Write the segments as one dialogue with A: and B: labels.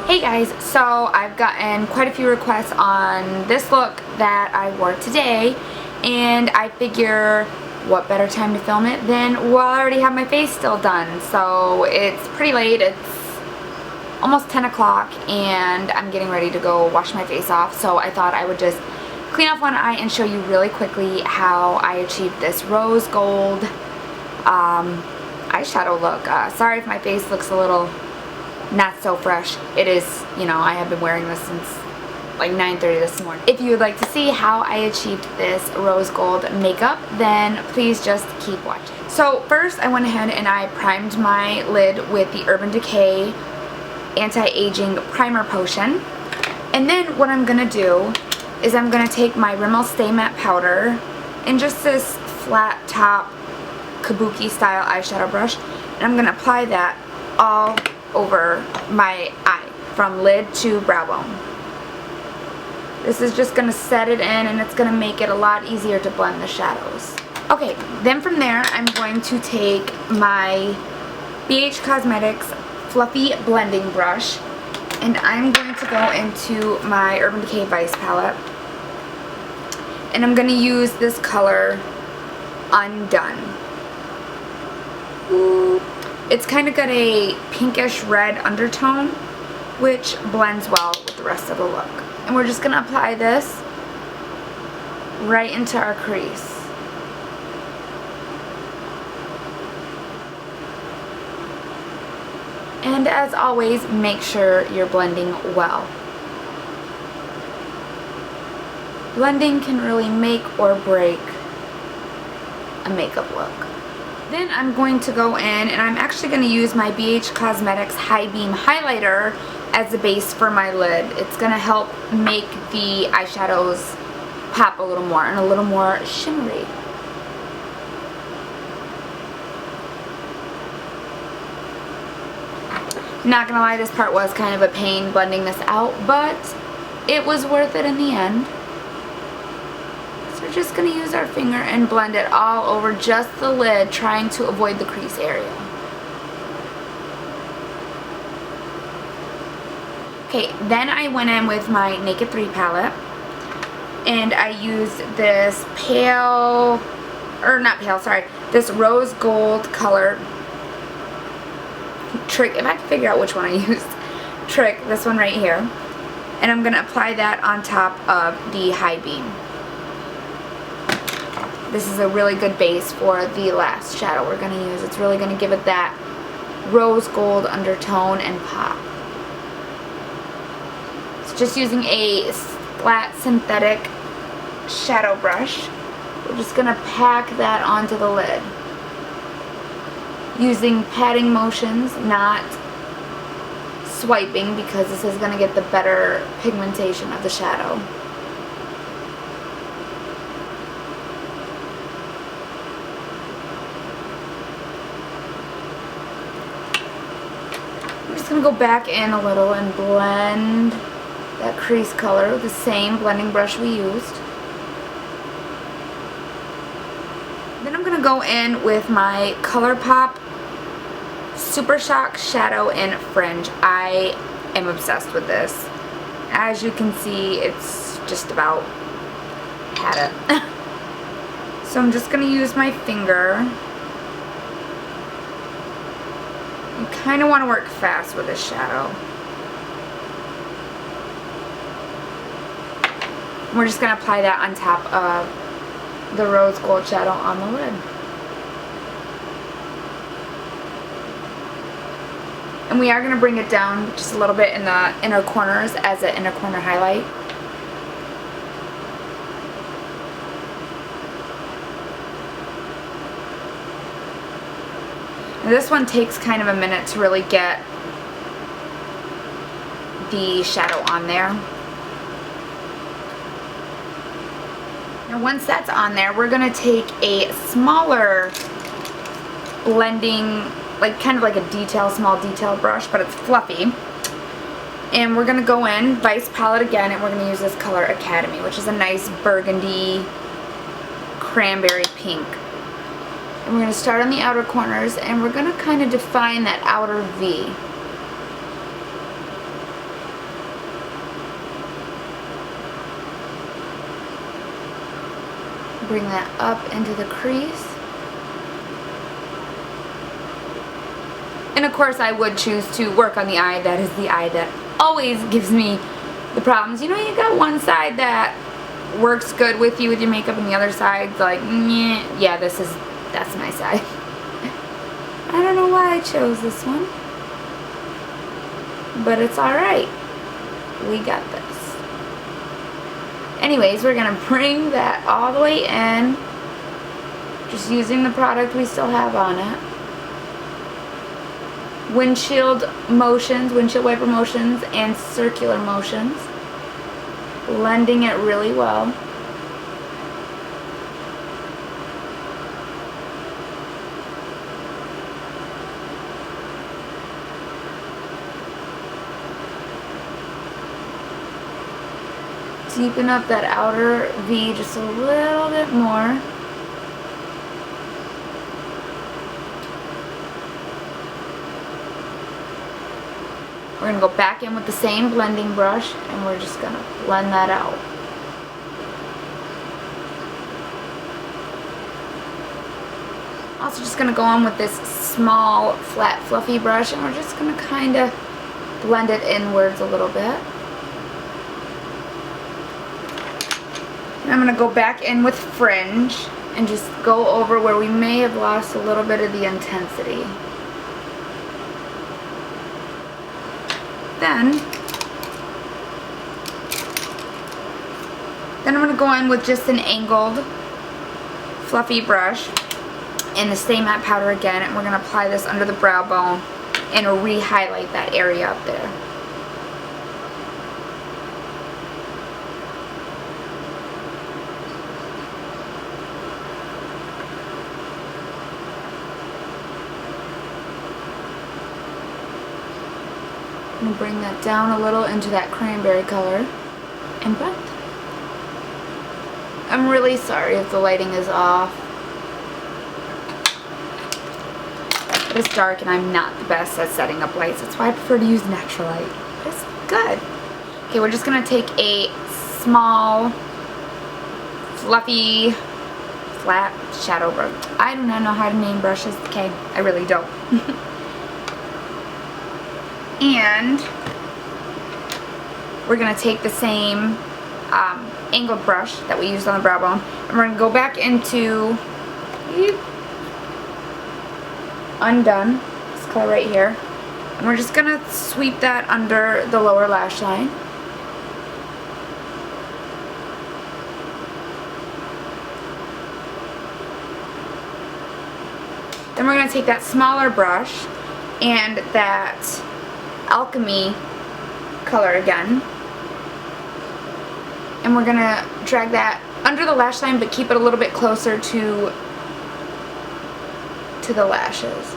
A: Hey guys, so I've gotten quite a few requests on this look that I wore today, and I figure what better time to film it than while I already have my face still done. So it's pretty late, it's almost 10 o'clock and I'm getting ready to go wash my face off, so I thought I would just clean off one eye and show you really quickly how I achieved this rose gold eyeshadow look. Sorry if my face looks a little not so fresh. It is, you know, I have been wearing this since like 9:30 this morning. If you would like to see how I achieved this rose gold makeup, then please just keep watching. So first I went ahead and I primed my lid with the Urban Decay Anti-Aging Primer Potion. And then what I'm gonna do is I'm gonna take my Rimmel Stay Matte Powder and just this flat top kabuki style eyeshadow brush, and I'm gonna apply that all over my eye from lid to brow bone. This is just going to set it in and it's going to make it a lot easier to blend the shadows. Okay, then from there I'm going to take my BH Cosmetics Fluffy Blending Brush and I'm going to go into my Urban Decay Vice palette and I'm going to use this color Undone. Ooh. It's kind of got a pinkish red undertone, which blends well with the rest of the look. And we're just going to apply this right into our crease. And as always, make sure you're blending well. Blending can really make or break a makeup look. Then I'm going to go in and I'm actually going to use my BH Cosmetics High Beam Highlighter as the base for my lid. It's going to help make the eyeshadows pop a little more and a little more shimmery. Not going to lie, this part was kind of a pain blending this out, but it was worth it in the end. We're just going to use our finger and blend it all over just the lid, trying to avoid the crease area. Okay, then I went in with my Naked 3 palette and I used this this rose gold color trick, if I can figure out which one I used, this one right here, and I'm going to apply that on top of the High Beam. This is a really good base for the last shadow we're going to use. It's really going to give it that rose gold undertone and pop. It's just using a flat synthetic shadow brush. We're just going to pack that onto the lid. Using patting motions, not swiping, because this is going to get the better pigmentation of the shadow. I'm going to go back in a little and blend that crease color with the same blending brush we used. Then I'm going to go in with my ColourPop Super Shock Shadow in Fringe. I am obsessed with this. As you can see, it's just about had it. So I'm just going to use my finger. You kind of want to work fast with this shadow. We're just going to apply that on top of the rose gold shadow on the lid. And we are going to bring it down just a little bit in the inner corners as an inner corner highlight. This one takes kind of a minute to really get the shadow on there. Now once that's on there, we're going to take a smaller blending, like kind of like a small detail brush, but it's fluffy. And we're going to go in, Vice palette again, and we're going to use this color Academy, which is a nice burgundy cranberry pink. And we're going to start on the outer corners and we're going to kind of define that outer V. Bring that up into the crease. And of course I would choose to work on the eye. That is the eye that always gives me the problems. You know, you got one side that works good with you with your makeup and the other side's like, meh. Yeah, that's my side. I don't know why I chose this one, but it's alright. We got this. Anyways, we're going to bring that all the way in, just using the product we still have on it. Windshield wiper motions, and circular motions. Blending it really well. Deepen up that outer V just a little bit more. We're going to go back in with the same blending brush and we're just going to blend that out. Also just going to go on with this small, flat, fluffy brush and we're just going to kind of blend it inwards a little bit. And I'm going to go back in with fringe and just go over where we may have lost a little bit of the intensity. Then I'm going to go in with just an angled fluffy brush and the Stay Matte powder again, and we're going to apply this under the brow bone and re-highlight that area up there. I'm going to bring that down a little into that cranberry color and blend. I'm really sorry if the lighting is off. It's dark and I'm not the best at setting up lights. That's why I prefer to use natural light. It's good. Okay, we're just going to take a small, fluffy, flat shadow brush. I do not know how to name brushes. Okay, I really don't. And we're going to take the same angled brush that we used on the brow bone, and we're going to go back into Undone, this color right here, and we're just going to sweep that under the lower lash line. Then we're going to take that smaller brush and that Alchemy color again, and we're going to drag that under the lash line but keep it a little bit closer to the lashes.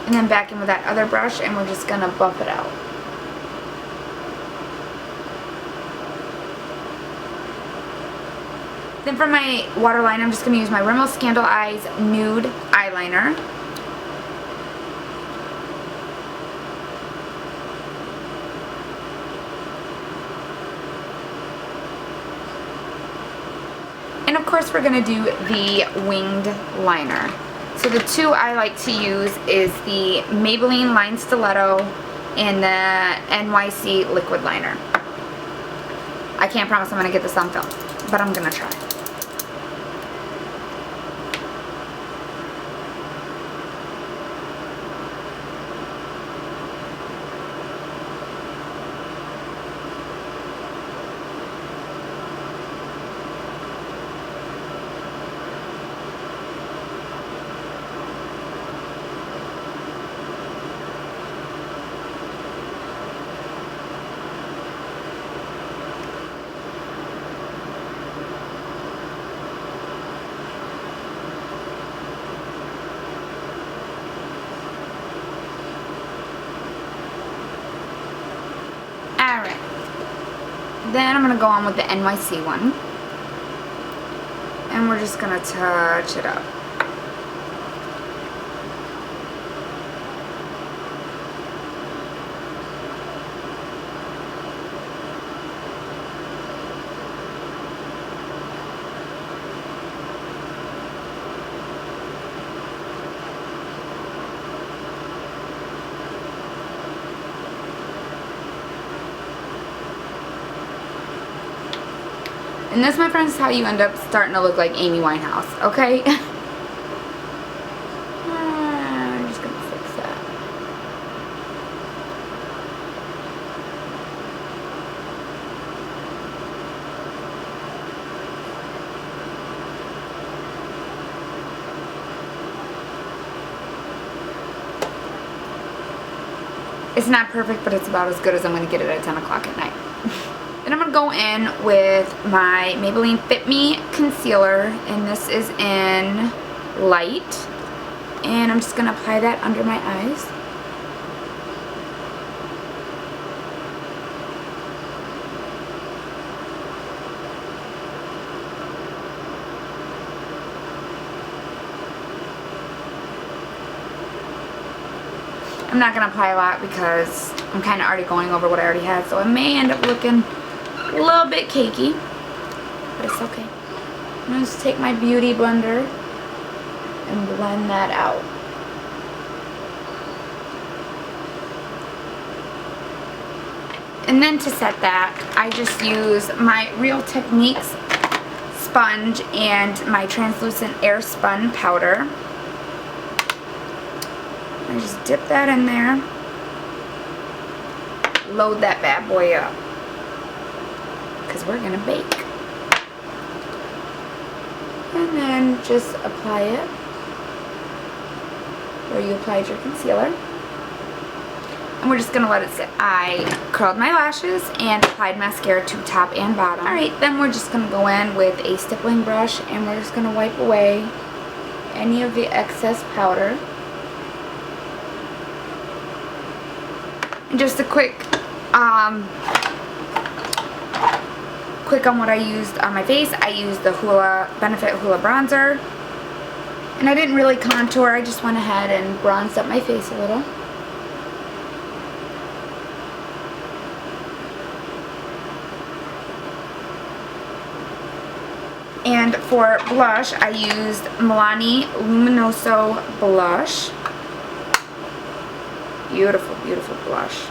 A: And then back in with that other brush and we're just going to buff it out. Then for my waterline, I'm just going to use my Rimmel Scandal Eyes Nude Eyeliner. And of course we're going to do the winged liner. So the two I like to use is the Maybelline Line Stiletto and the NYC Liquid Liner. I can't promise I'm going to get this on film, but I'm going to try. Alright, then I'm going to go on with the NYC one, and we're just going to touch it up. And this, my friends, is how you end up starting to look like Amy Winehouse, okay? I'm just going to fix that. It's not perfect, but it's about as good as I'm going to get it at 10 o'clock at night. Then I'm going to go in with my Maybelline Fit Me Concealer, and this is in Light. And I'm just going to apply that under my eyes. I'm not going to apply a lot because I'm kind of already going over what I already had, so it may end up looking a little bit cakey, but it's okay. I'm going to just take my beauty blender and blend that out. And then to set that, I just use my Real Techniques sponge and my translucent air spun powder. I just dip that in there, load that bad boy up, because we're going to bake. And then just apply it where you applied your concealer. And we're just going to let it sit. I curled my lashes and applied mascara to top and bottom. Alright, then we're just going to go in with a stippling brush and we're just going to wipe away any of the excess powder. And just a quick on what I used on my face. I used the Benefit Hoola bronzer. And I didn't really contour, I just went ahead and bronzed up my face a little. And for blush, I used Milani Luminoso blush. Beautiful, beautiful blush.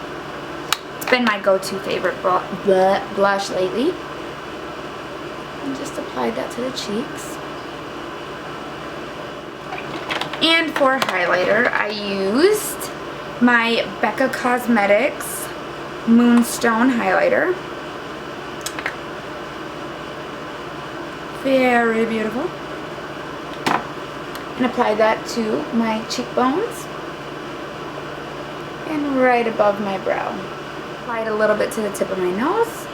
A: It's been my go-to favorite blush lately. And just applied that to the cheeks. And for highlighter, I used my Becca Cosmetics Moonstone highlighter. Very beautiful. And apply that to my cheekbones and right above my brow. Apply it a little bit to the tip of my nose.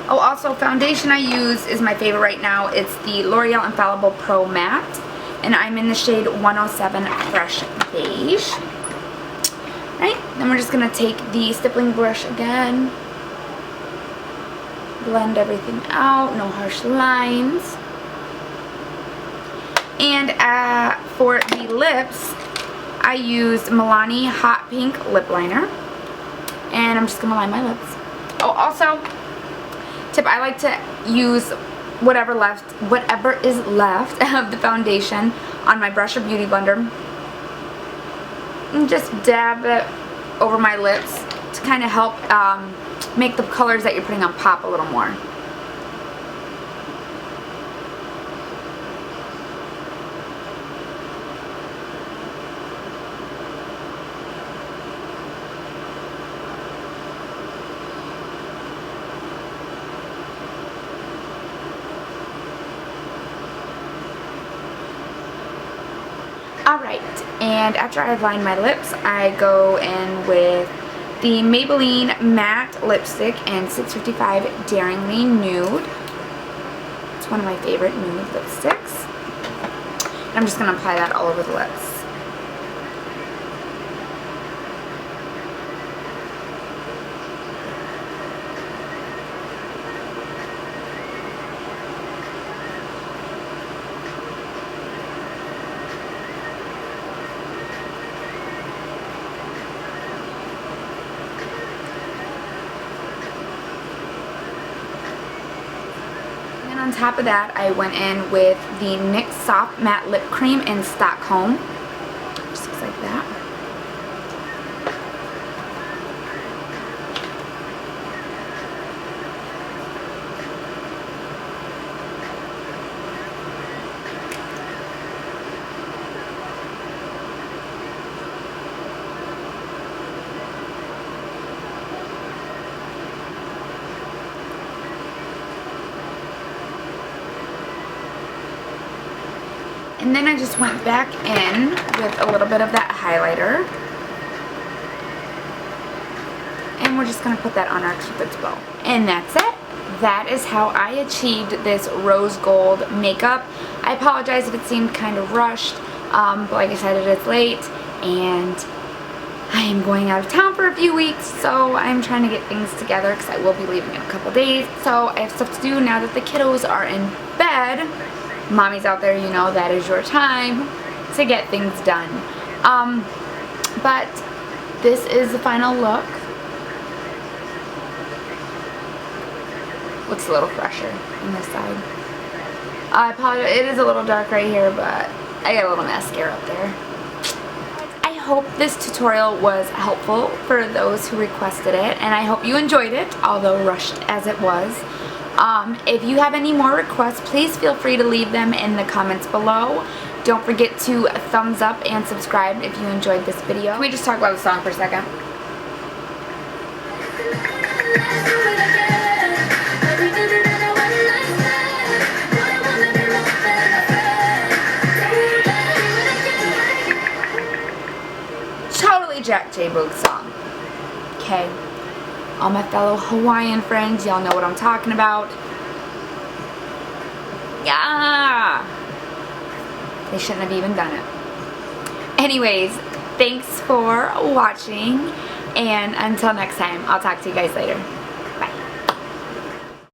A: Oh, also foundation I use is my favorite right now. It's the L'Oreal Infallible Pro Matte, and I'm in the shade 107 Fresh Beige. Right, then we're just gonna take the stippling brush again. Blend everything out, no harsh lines. And for the lips, I used Milani Hot Pink Lip Liner. And I'm just going to line my lips. Oh, also, tip, I like to use whatever is left of the foundation on my brush or beauty blender. And just dab it over my lips to kind of help make the colors that you're putting on pop a little more. Alright, and after I've lined my lips, I go in with the Maybelline Matte Lipstick in 655 Daringly Nude. It's one of my favorite nude lipsticks. And I'm just going to apply that all over the lips. On top of that, I went in with the NYX Soft Matte Lip Cream in Stockholm. Just looks like that. And then I just went back in with a little bit of that highlighter. And we're just going to put that on our Cupid's bow. And that's it. That is how I achieved this rose gold makeup. I apologize if it seemed kind of rushed, but like I said, it is late and I am going out of town for a few weeks, so I'm trying to get things together because I will be leaving in a couple days. So I have stuff to do now that the kiddos are in bed. Mommies out there, you know, that is your time to get things done. But this is the final look. Looks a little fresher on this side. I apologize, it is a little dark right here, but I got a little mascara up there. I hope this tutorial was helpful for those who requested it, and I hope you enjoyed it, although rushed as it was. If you have any more requests, please feel free to leave them in the comments below. Don't forget to thumbs up and subscribe if you enjoyed this video. Can we just talk about the song for a second? Totally Jack J. Boog song. Okay. All my fellow Hawaiian friends, y'all know what I'm talking about. Yeah! They shouldn't have even done it. Anyways, thanks for watching, and until next time, I'll talk to you guys later.